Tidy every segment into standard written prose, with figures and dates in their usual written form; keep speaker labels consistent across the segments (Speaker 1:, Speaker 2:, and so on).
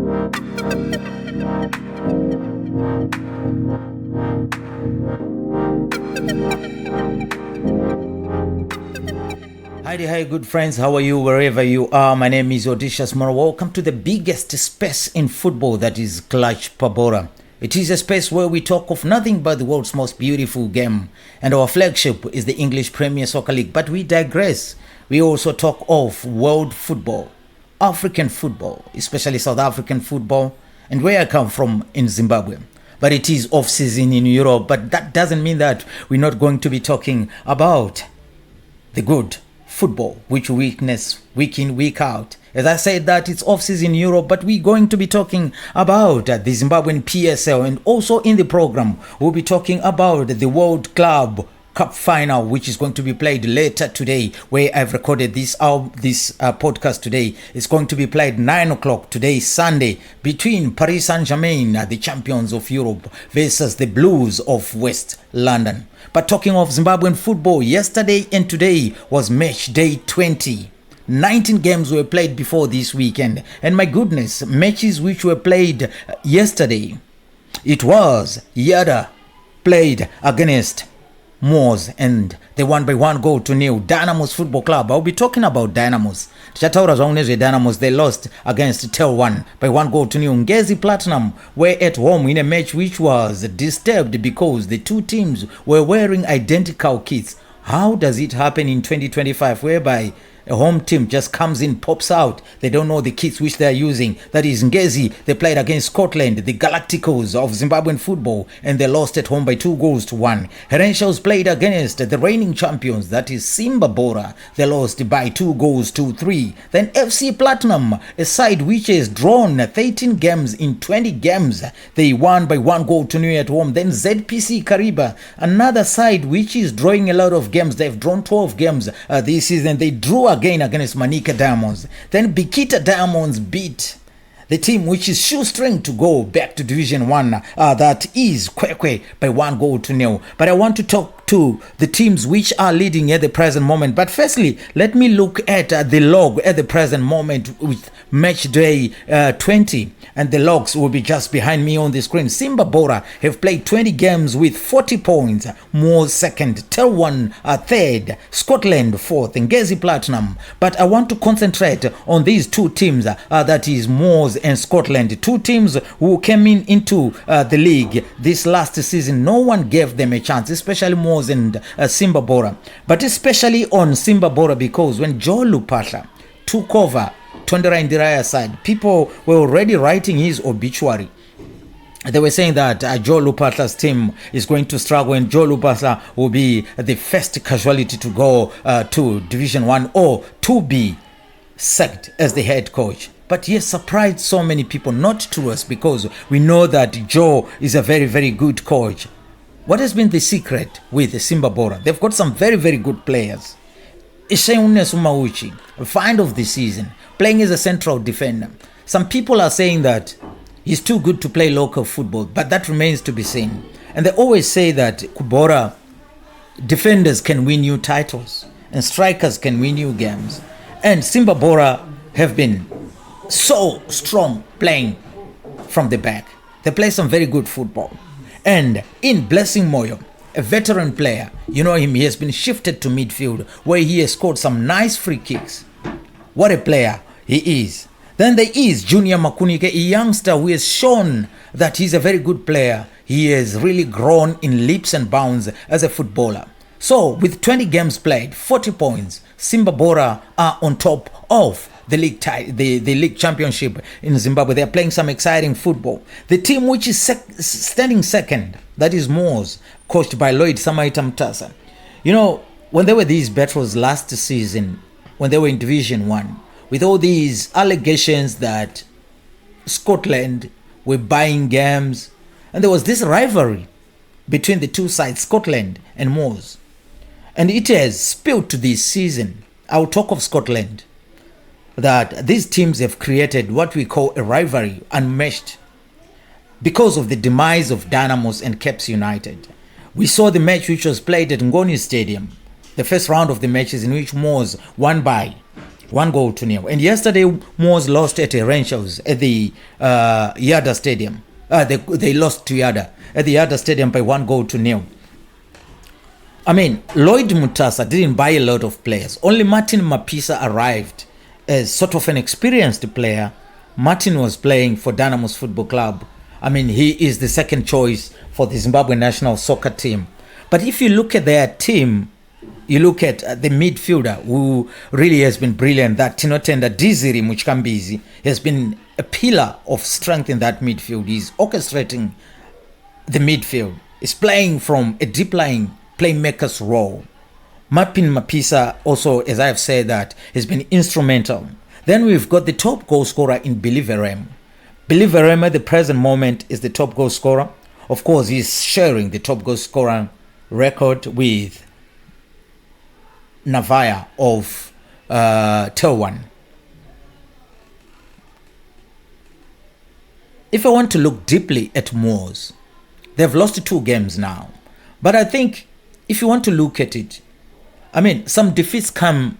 Speaker 1: Hi, good friends. How are you wherever you are? My name is Odysseus Moro. Welcome to the biggest space in football, that is Clutch Pabora. It is a space where we talk of nothing but the world's most beautiful game, and our flagship is the English Premier Soccer League. But we digress. We also talk of world football, African football, especially South African football, and where I come from in Zimbabwe. But it is off-season in Europe, but that doesn't mean that we're not going to be talking about the good football which we witness week in, week out. As I said that it's off-season in Europe, but we're going to be talking about the Zimbabwean PSL, and also in the program we'll be talking about the World Club Cup final, which is going to be played later today, where I've recorded this podcast today. It's going to be played 9 o'clock today, Sunday, between Paris Saint-Germain, the champions of Europe, versus the Blues of West London. But talking of Zimbabwean football, yesterday and today was match day 20. 19 games were played before this weekend. And my goodness, matches which were played yesterday. It was Yada played against Moors and they won by 1-0. Dynamos Football Club. I'll be talking about Dynamos. Dynamos, they lost against Tel 1 by 1-0. Ngezi Platinum were at home in a match which was disturbed because the two teams were wearing identical kits. How does it happen in 2025 whereby a home team just comes in, pops out, they don't know the kits which they are using? That is Ngezi. They played against Scotland, the Galacticos of Zimbabwean football, and they lost at home by 2-1. Herentials played against the reigning champions, that is Simba Bora. They lost by 2-3. Then FC Platinum, a side which has drawn 13 games in 20 games, they won by 1-0 at home. Then ZPC Kariba, another side which is drawing a lot of games. They've drawn 12 games this season. They drew again against Manica Diamonds. Then Bikita Diamonds beat the team which is shoestring to go back to Division 1, that is Kwekwe, by 1-0. But I want to talk to the teams which are leading at the present moment. But firstly, let me look at the log at the present moment with match day 20. And the logs will be just behind me on the screen. Simba Bora have played 20 games with 40 points. Moors second, Tel 1 third, Scotland fourth, Ngezi Platinum. But I want to concentrate on these two teams, that is Moors and Scotland. Two teams who came into the league this last season. No one gave them a chance, especially Moors and Simba Bora. But especially on Simba Bora, because when Joe Lupasha took over Tondera Indiraya side, people were already writing his obituary. They were saying that Joe Lupasha's team is going to struggle and Joe Lupasha will be the first casualty to go to Division 1 or to be sacked as the head coach. But he has surprised so many people, not to us, because we know that Joe is a very, very good coach. What has been the secret with Simba Bora? They've got some very, very good players. Isheune Sumauchi, find of the season, playing as a central defender. Some people are saying that he's too good to play local football, but that remains to be seen. And they always say that Kubora defenders can win you titles and strikers can win you games. And Simba Bora have been so strong playing from the back. They play some very good football. And in Blessing Moyo, a veteran player, you know him, he has been shifted to midfield where he has scored some nice free kicks. What a player he is. Then there is Junior Makunike, a youngster who has shown that he's a very good player. He has really grown in leaps and bounds as a footballer. So with 20 games played, 40 points, Simba Bora are on top of the league the league championship in Zimbabwe. They are playing some exciting football. The team which is standing second, that is Moors, coached by Lloyd Samaita Mtasa. You know, when there were these battles last season, when they were in Division 1, with all these allegations that Scotland were buying games, and there was this rivalry between the two sides, Scotland and Moors. And it has spilled to this season. I'll talk of Scotland, that these teams have created what we call a rivalry unmatched because of the demise of Dynamos and Caps United. We saw the match which was played at Ngoni Stadium, the first round of the matches in which Moors won by 1-0. And yesterday, Moors lost at Rangers at the Yada Stadium. They lost to Yada at the Yada Stadium by 1-0. I mean, Lloyd Mutasa didn't buy a lot of players. Only Martin Mapisa arrived as sort of an experienced player. Martin was playing for Dynamos Football Club. I mean, he is the second choice for the Zimbabwe national soccer team. But if you look at their team, you look at the midfielder who really has been brilliant, that Tinotenda Diziri Muchkambizi has been a pillar of strength in that midfield. He's orchestrating the midfield. He's playing from a deep lying playmaker's role. Martin Mapisa also, as I've said, that has been instrumental. Then we've got the top goal scorer in Billy Verema. Billy Verema at the present moment is the top goal scorer. Of course, he's sharing the top goal scorer record with Navaya of Telwan. If I want to look deeply at Moors, they've lost 2 games now. But I think if you want to look at it, I mean, some defeats come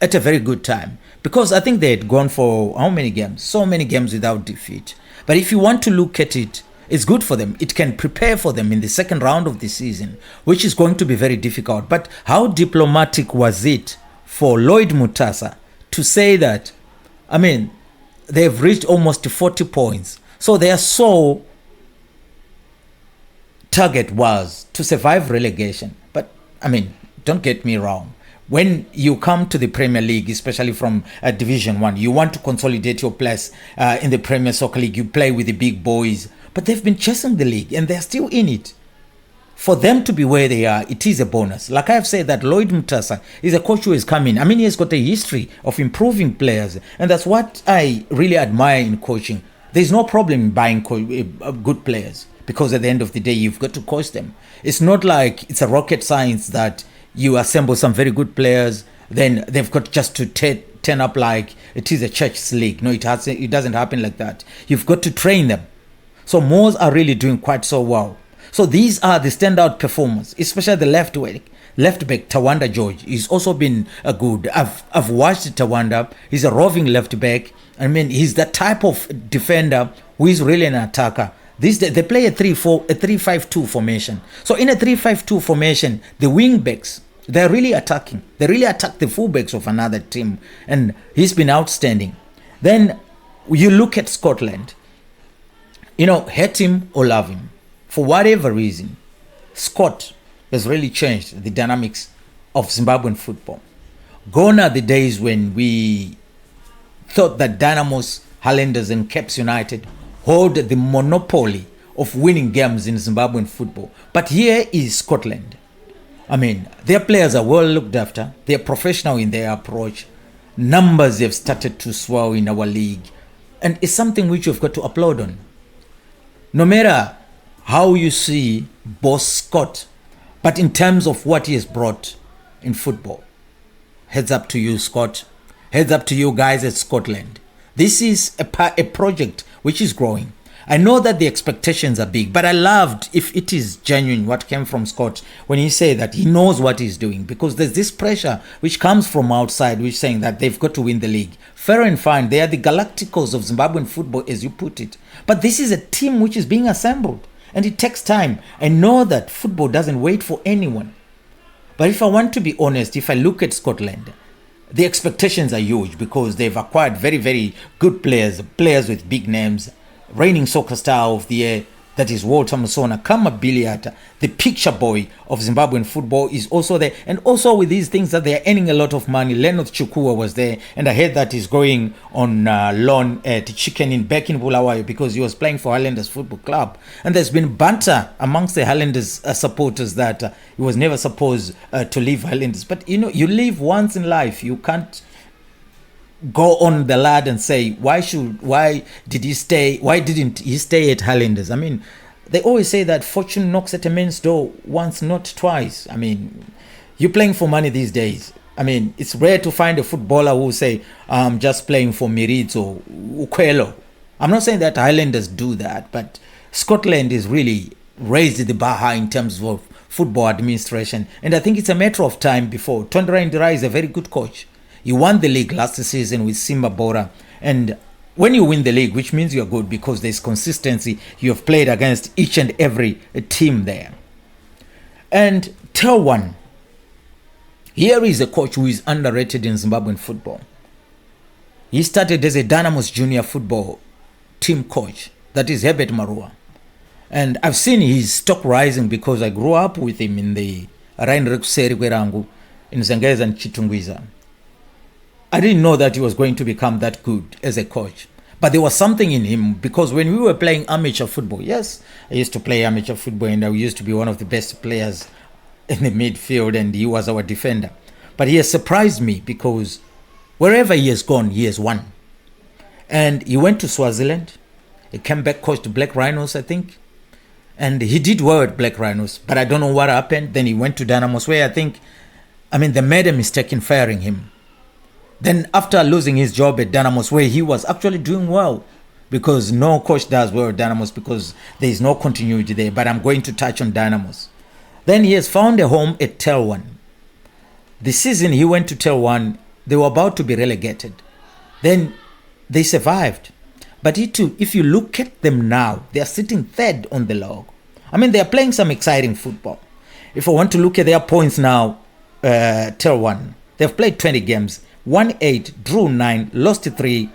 Speaker 1: at a very good time, because I think they had gone for how many games? So many games without defeat. But if you want to look at it, it's good for them. It can prepare for them in the second round of the season, which is going to be very difficult. But how diplomatic was it for Lloyd Mutasa to say that, I mean, they've reached almost 40 points. So their sole target was to survive relegation. But, I mean, don't get me wrong. When you come to the Premier League, especially from Division 1, you want to consolidate your place in the Premier Soccer League. You play with the big boys. But they've been chasing the league and they're still in it. For them to be where they are, it is a bonus. Like I've said, that Lloyd Mutasa is a coach who is coming. I mean, he has got a history of improving players. And that's what I really admire in coaching. There's no problem in buying good players, because at the end of the day, you've got to coach them. It's not like it's a rocket science that you assemble some very good players, then they've got just to turn up like it is a church league. No, it doesn't happen like that. You've got to train them. So Moors are really doing quite so well. So these are the standout performers, especially the left back Tawanda George. He's also been a good. I've watched Tawanda. He's a roving left back. I mean, he's the type of defender who is really an attacker. They play a 3-5-2 formation. So in a 3-5-2 formation, the wing backs, they're really attacking. They really attack the fullbacks of another team. And he's been outstanding. Then you look at Scotland. You know, hate him or love him, for whatever reason, Scott has really changed the dynamics of Zimbabwean football. Gone are the days when we thought that Dynamos, Highlanders and Caps United hold the monopoly of winning games in Zimbabwean football. But here is Scotland. I mean, their players are well looked after. They're professional in their approach. Numbers have started to swell in our league. And it's something which you've got to applaud on. No matter how you see Boss Scott, but in terms of what he has brought in football, heads up to you, Scott. Heads up to you guys at Scotland. This is a project which is growing. I know that the expectations are big, but I loved, if it is genuine, what came from Scott when he said that he knows what he's doing, because there's this pressure which comes from outside, which is saying that they've got to win the league. Fair and fine, they are the Galacticos of Zimbabwean football, as you put it. But this is a team which is being assembled, and it takes time. I know that football doesn't wait for anyone. But if I want to be honest, if I look at Scotland, the expectations are huge, because they've acquired very, very good players with big names. Reigning soccer star of the year, that is Walter Musona, Kama Biliata, the picture boy of Zimbabwean football, is also there. And also with these things that they are earning a lot of money. Leonard Chukua was there, and I heard that he's going on loan to Chicken back in Bulawayo, because he was playing for Highlanders Football Club. And there's been banter amongst the Highlanders supporters that he was never supposed to leave Highlanders. But you know, you live once in life. You can't go on the lad and say, why didn't he stay at Highlanders? I mean, they always say that fortune knocks at a man's door once, not twice. I mean, you're playing for money these days. I mean, it's rare to find a footballer who say, I'm just playing for Mirids or Ukwelo. I'm not saying that Highlanders do that, but Scotland is really raised the bar high in terms of football administration. And I think it's a matter of time before. Tondra Indira is a very good coach. You won the league last season with Simba Bora. And when you win the league, which means you're good because there's consistency, you have played against each and every team there. And Telwan, here is a coach who is underrated in Zimbabwean football. He started as a Dynamos junior football team coach, that is Herbert Marua. And I've seen his stock rising because I grew up with him in the Rhine-Rekuseri Kwerangu in Zengeza and Chitungwiza. I didn't know that he was going to become that good as a coach. But there was something in him because when we were playing amateur football, yes, I used to play amateur football and I used to be one of the best players in the midfield and he was our defender. But he has surprised me because wherever he has gone, he has won. And he went to Swaziland. He came back, coached Black Rhinos, I think. And he did well at Black Rhinos, but I don't know what happened. Then he went to Dynamos where they made a mistake in firing him. Then after losing his job at Dynamos where he was actually doing well, because no coach does well at Dynamos because there is no continuity there, but I'm going to touch on Dynamos. Then he has found a home at Telwan. The season he went to Telwan, they were about to be relegated. Then they survived. But if you look at them now, they are sitting third on the log. They are playing some exciting football. If I want to look at their points now, Telwan, they've played 20 games, won 8, drew 9, lost 3,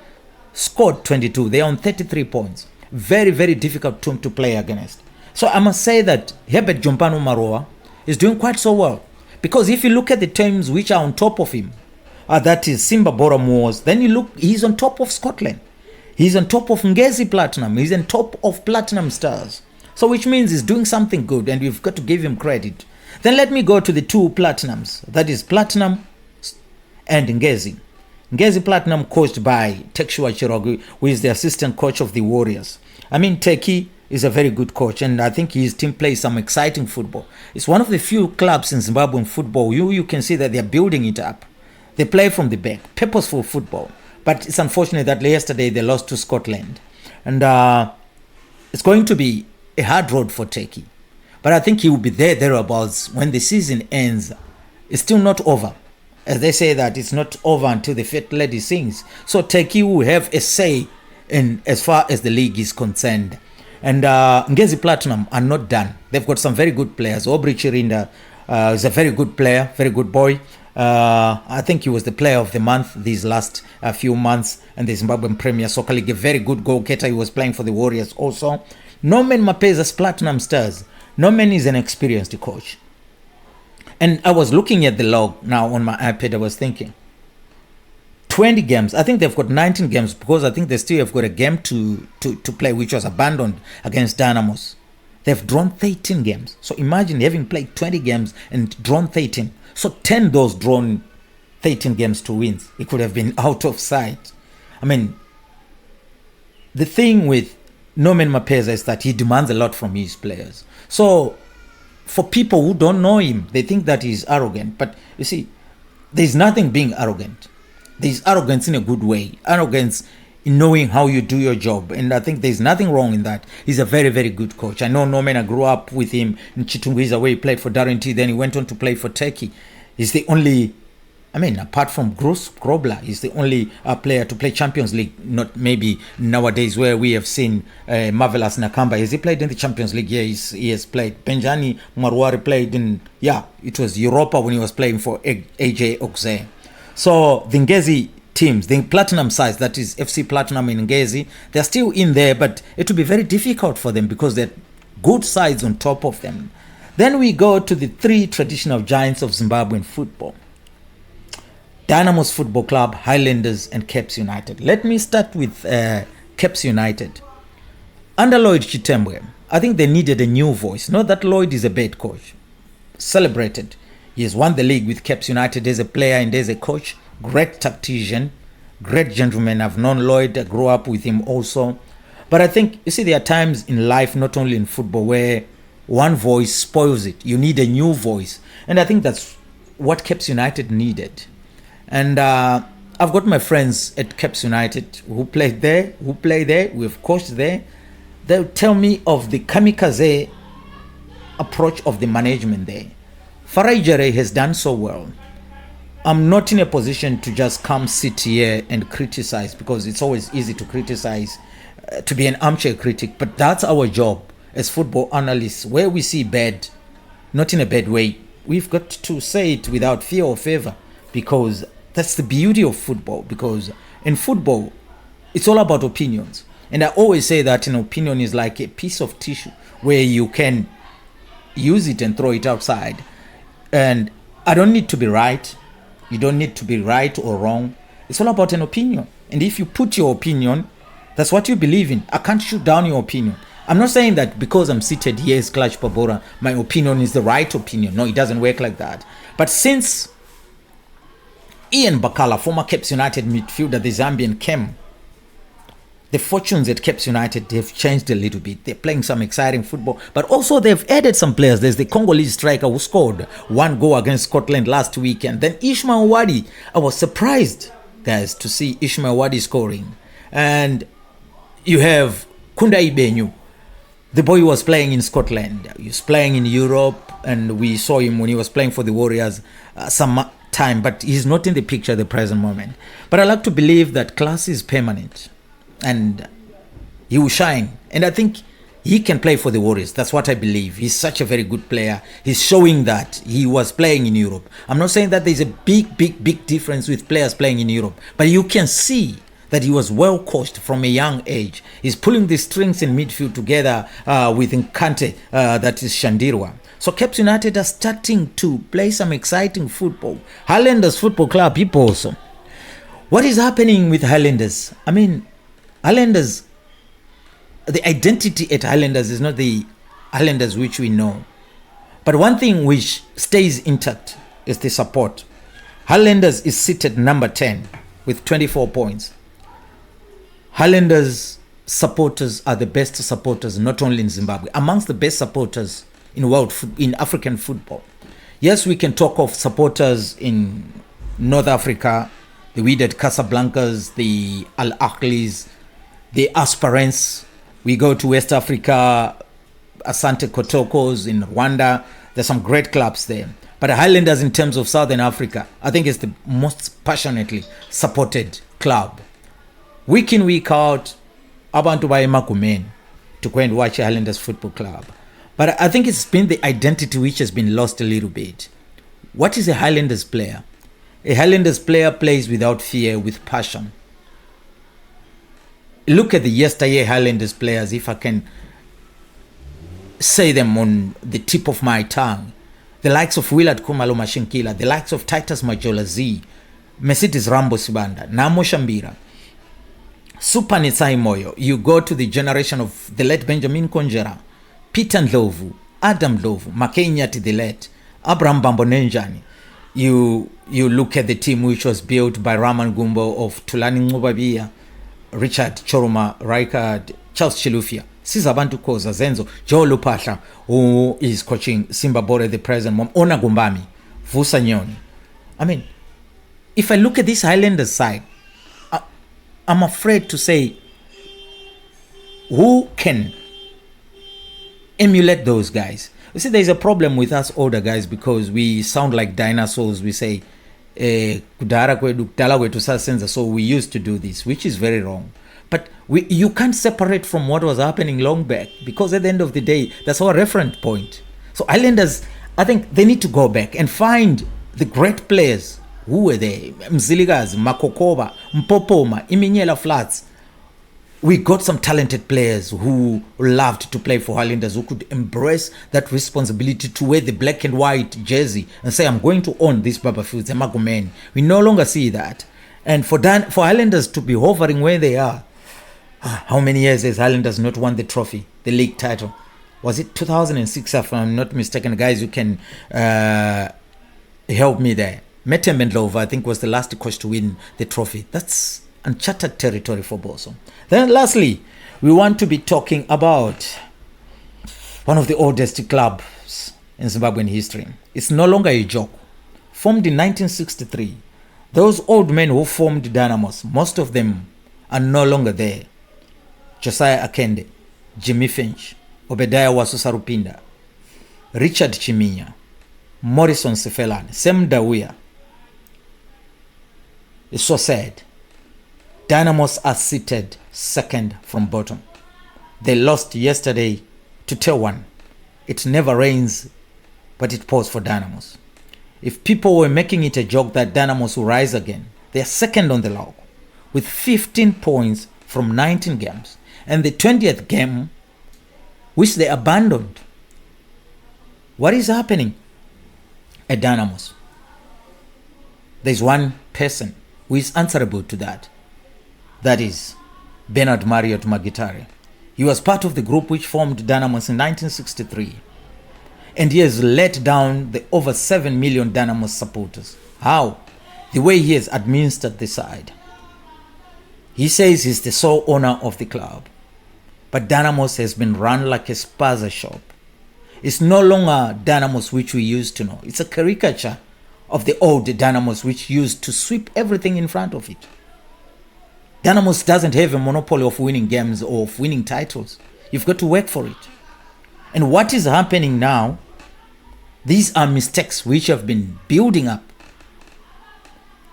Speaker 1: scored 22. They are on 33 points. Very, very difficult team to play against. So I must say that Herbert Jompano Maroa is doing quite so well. Because if you look at the teams which are on top of him, that is Simba Bora Moors, then you look, he's on top of Scotland. He's on top of Ngezi Platinum. He's on top of Platinum Stars. So which means he's doing something good and we've got to give him credit. Then let me go to the two Platinums. That is Platinum and Ngezi. Ngezi Platinum coached by Tekshua Chirogu, who is the assistant coach of the Warriors. Teki is a very good coach and I think his team plays some exciting football. It's one of the few clubs in Zimbabwean football. You can see that they're building it up. They play from the back, purposeful football. But it's unfortunate that yesterday they lost to Scotland. And it's going to be a hard road for Teki. But I think he will be thereabouts when the season ends. It's still not over. As they say that it's not over until the fat lady sings. So Teki will have a say in as far as the league is concerned. And Ngezi Platinum are not done. They've got some very good players. Aubrey Chirinda is a very good player, very good boy. I think he was the player of the month these last few months in the Zimbabwean Premier Soccer League. A very good goal-getter. He was playing for the Warriors also. Norman Mapeza's Platinum Stars. Norman is an experienced coach. And I was looking at the log now on my iPad. I was thinking 20 games. I think they've got 19 games because I think they still have got a game to play which was abandoned against Dynamos. They've drawn 13 games. So imagine having played 20 games and drawn 13. So 10 those drawn 13 games to wins. It could have been out of sight. The thing with Norman Mapeza is that he demands a lot from his players. So for people who don't know him, they think that he's arrogant. But you see, there's nothing being arrogant. There's arrogance in a good way. Arrogance in knowing how you do your job. And I think there's nothing wrong in that. He's a very, very good coach. I know Norman, I grew up with him in Chitungwiza where he played for Darren T. Then he went on to play for Teki. He's the only, apart from Bruce Grobler, he's the only player to play Champions League. Not maybe nowadays where we have seen Marvelous Nakamba. Has he played in the Champions League? Yeah, he has played. Benjani Marwari played in, it was Europa when he was playing for AJ Oxlade. So the Ngezi teams, the Platinum sides, that is FC Platinum in Ngezi, they're still in there, but it will be very difficult for them because they're good sides on top of them. Then we go to the three traditional giants of Zimbabwean football. Dynamos Football Club, Highlanders, and Caps United. Let me start with Caps United. Under Lloyd Chitembwe, I think they needed a new voice. Not that Lloyd is a bad coach. Celebrated. He has won the league with Caps United as a player and as a coach. Great tactician, great gentleman. I've known Lloyd, I grew up with him also. But I think, you see, there are times in life, not only in football, where one voice spoils it. You need a new voice. And I think that's what Caps United needed. And I've got my friends at Caps United who played there, who play there, we've coached there. They'll tell me of the kamikaze approach of the management there. Farai Jere has done so well. I'm not in a position to just come sit here and criticize, because it's always easy to criticize, to be an armchair critic. But that's our job as football analysts. Where we see bad, not in a bad way, we've got to say it without fear or favor, because that's the beauty of football. Because in football, it's all about opinions. And I always say that an opinion is like a piece of tissue where you can use it and throw it outside. And I don't need to be right. You don't need to be right or wrong. It's all about an opinion. And if you put your opinion, that's what you believe in. I can't shoot down your opinion. I'm not saying that because I'm seated here as Clutch Pabora, my opinion is the right opinion. No, it doesn't work like that. But since Ian Bakala, former Caps United midfielder, the Zambian, came, the fortunes at Caps United have changed a little bit. They're playing some exciting football, but also they've added some players. There's the Congolese striker who scored one goal against Scotland last weekend. Then Ishmael Wadi. I was surprised, guys, to see Ishmael Wadi scoring. And you have Kunda Ibenyu. The boy was playing in Scotland. He was playing in Europe, and we saw him when he was playing for the Warriors some time, but he's not in the picture at the present moment. But I like to believe that class is permanent, and he will shine. And I think he can play for the Warriors. That's what I believe. He's such a very good player. He's showing that he was playing in Europe. I'm not saying that there's a big difference with players playing in Europe, but you can see that he was well coached from a young age. He's pulling the strings in midfield together with Nkante, that is Shandirwa. So Caps United are starting to play some exciting football. Highlanders Football Club people also. What is happening with Highlanders? I mean, Highlanders, the identity at Highlanders is not the Highlanders which we know. But one thing which stays intact is the support. Highlanders is seated number 10 with 24 points. Highlanders supporters are the best supporters, not only in Zimbabwe, amongst the best supporters in African football. Yes, we can talk of supporters in North Africa, the Wydad Casablancas, the Al Ahlis, the Aspirants. We go to West Africa, Asante Kotokos in Rwanda. There's some great clubs there. But the Highlanders, in terms of Southern Africa, I think it's the most passionately supported club. Week in, week out, abantu baye Magumeni to go and watch a Highlanders Football Club. But I think it's been the identity which has been lost a little bit. What is a Highlanders player? A Highlanders player plays without fear, with passion. Look at the yesteryear Highlanders players, if I can say them on the tip of my tongue. The likes of Willard Khumalo Mashinkila, the likes of Titus Majola Z, Mercedes Rambo Sibanda, Namo Shambira, Super Nitsai Moyo. You go to the generation of the late Benjamin Konjera, Peter Ndlovu, Adam Ndlovu, Makenyati the late, Abraham Bambonenjani. You look at the team which was built by Raman Gumbo of Tulani Ngubabia, Richard Choroma, Rijkaard, Charles Chilufya, Sizabantu Koza, Zenzo, Joe Lupasha, who is coaching Simba Bore at the present moment, Ona Gumbami, Vusa Nyoni. I mean, if I look at this Highlanders side, I'm afraid to say who can emulate those guys. You see, there's a problem with us older guys because we sound like dinosaurs. We say, so we used to do this, which is very wrong. But you can't separate from what was happening long back, because at the end of the day, that's our reference point. So Islanders, I think they need to go back and find the great players who were there. Mziligazi, Makokoba, Mpopoma, Iminyela Flats. We got some talented players who loved to play for Highlanders, who could embrace that responsibility to wear the black and white jersey and say, I'm going to own this Baba Fields, Magumeni. We no longer see that. And for Highlanders to be hovering where they are, how many years has Highlanders not won the trophy, the league title? Was it 2006, if I'm not mistaken? Guys, you can help me there. Metembe Ndlovu, I think, was the last coach to win the trophy. That's uncharted territory for Boso. Then lastly, we want to be talking about one of the oldest clubs in Zimbabwean history. It's no longer a joke. Formed in 1963, those old men who formed Dynamos, most of them are no longer there. Josiah Akende, Jimmy Finch, Obediah Wasusarupinda, Richard Chiminya, Morrison Sefelani, Sem Dawia, It's so sad. Dynamos are seated second from bottom. They lost yesterday to T1. It never rains, but it pours for Dynamos. If people were making it a joke that Dynamos will rise again, they are second on the log with 15 points from 19 games. And the 20th game, which they abandoned. What is happening at Dynamos? There's one person who is answerable to that. That is Bernard Marriott Magitare. He was part of the group which formed Dynamos in 1963. And he has let down the over 7 million Dynamos supporters. How? The way he has administered the side. He says he's the sole owner of the club. But Dynamos has been run like a spaza shop. It's no longer Dynamos which we used to know. It's a caricature of the old Dynamos which used to sweep everything in front of it. Dynamos doesn't have a monopoly of winning games or of winning titles. You've got to work for it. And what is happening now, these are mistakes which have been building up.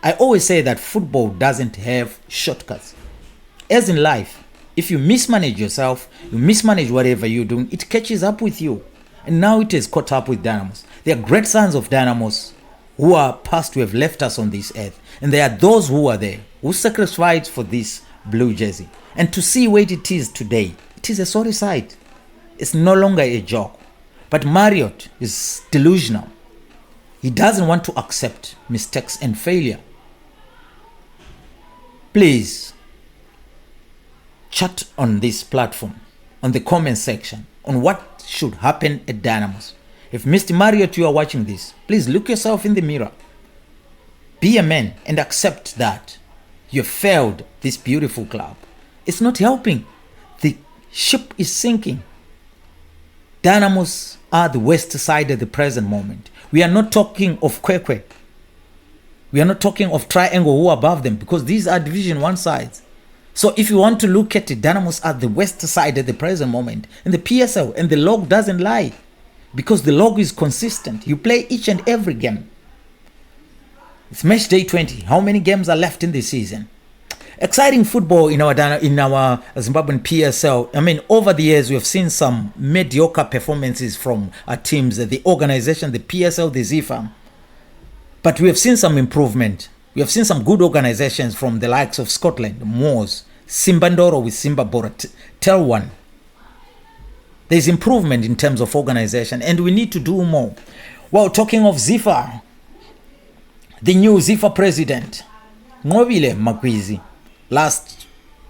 Speaker 1: I always say that football doesn't have shortcuts. As in life, if you mismanage yourself, you mismanage whatever you're doing, it catches up with you. And now it has caught up with Dynamos. There are great sons of Dynamos who are past, who have left us on this earth. And there are those who are there, who sacrificed for this blue jersey. And to see where it is today, it is a sorry sight. It's no longer a joke. But Marriott is delusional. He doesn't want to accept mistakes and failure. Please, chat on this platform, on the comment section, on what should happen at Dynamos. If Mr. Marriott, you are watching this, please look yourself in the mirror. Be a man and accept that you failed this beautiful club. It's not helping. The ship is sinking. Dynamos are the west side at the present moment. We are not talking of Kwekwe. We are not talking of Triangle who are above them, because these are Division 1 sides. So if you want to look at it, Dynamos are the west side at the present moment in the PSL, and the log doesn't lie, because the log is consistent. You play each and every game. It's match day 20. How many games are left in the season? Exciting football in our Zimbabwean PSL. I mean, over the years, we have seen some mediocre performances from our teams, the organization, the PSL, the ZIFA. But we have seen some improvement. We have seen some good organizations from the likes of Scotland, Moors, Simbandoro with Simba Bora, Tel1. There's improvement in terms of organization, and we need to do more. Well, talking of ZIFA, the new ZIFA president, Nqobile Magwizi, last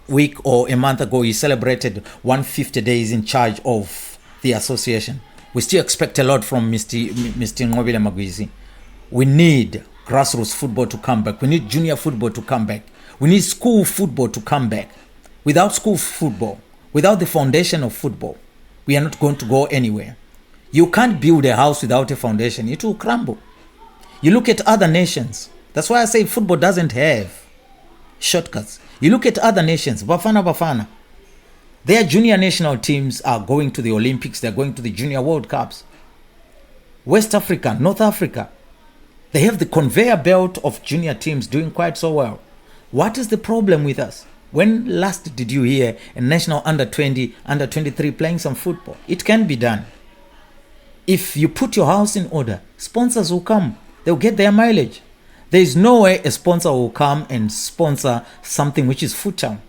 Speaker 1: week or a month ago, he celebrated 150 days in charge of the association. We still expect a lot from Mr. Nqobile Magwizi. We need grassroots football to come back. We need junior football to come back. We need school football to come back. Without school football, without the foundation of football, we are not going to go anywhere. You can't build a house without a foundation. It will crumble. You look at other nations. That's why I say football doesn't have shortcuts. You look at other nations, Bafana. Their junior national teams are going to the Olympics. They're going to the Junior World Cups. West Africa, North Africa, they have the conveyor belt of junior teams doing quite so well. What is the problem with us? When last did you hear a national under 20, under 23 playing some football? It can be done. If you put your house in order, sponsors will come. They'll get their mileage. There is no way a sponsor will come and sponsor something which is futile,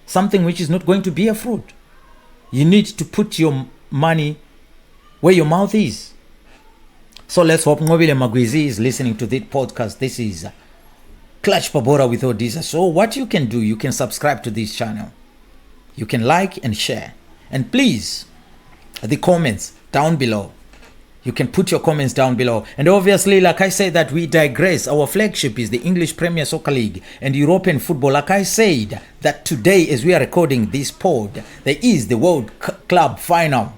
Speaker 1: something which is not going to be a fruit. You need to put your money where your mouth is. So let's hope Nqobile Magwizi is listening to this podcast. This is Clutch Pabora with Odisa. So what you can do, you can subscribe to this channel. You can like and share. And please, the comments down below. You can put your comments down below. And obviously, like I said, that we digress. Our flagship is the English Premier Soccer League and European football. Like I said, that today, as we are recording this pod, there is the World Club Final,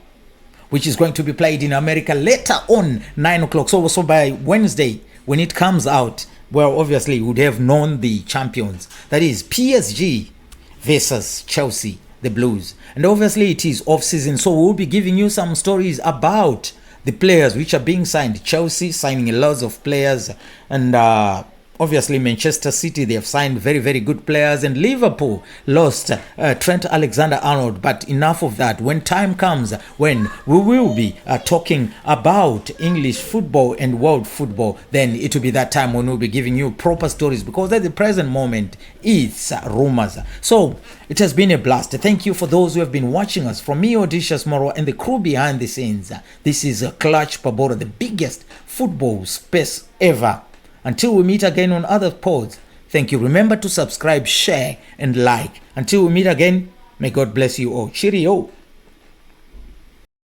Speaker 1: which is going to be played in America later on, 9 o'clock. So by Wednesday, when it comes out, well, obviously, we would have known the champions. That is PSG versus Chelsea, the Blues. And obviously, it is off-season, so we'll be giving you some stories about the players which are being signed. Chelsea signing a lot of players, and Obviously, Manchester City, they have signed very, very good players, and Liverpool lost Trent Alexander-Arnold. But enough of that. When time comes, when we will be talking about English football and world football, then it will be that time when we'll be giving you proper stories, because at the present moment, it's rumors. So, it has been a blast. Thank you for those who have been watching us. From me, Odysseus Moro, and the crew behind the scenes. This is Clutch Pabora, the biggest football space ever. Until we meet again on other pods, thank you. Remember to subscribe, share, and like. Until we meet again, may God bless you all. Cheerio.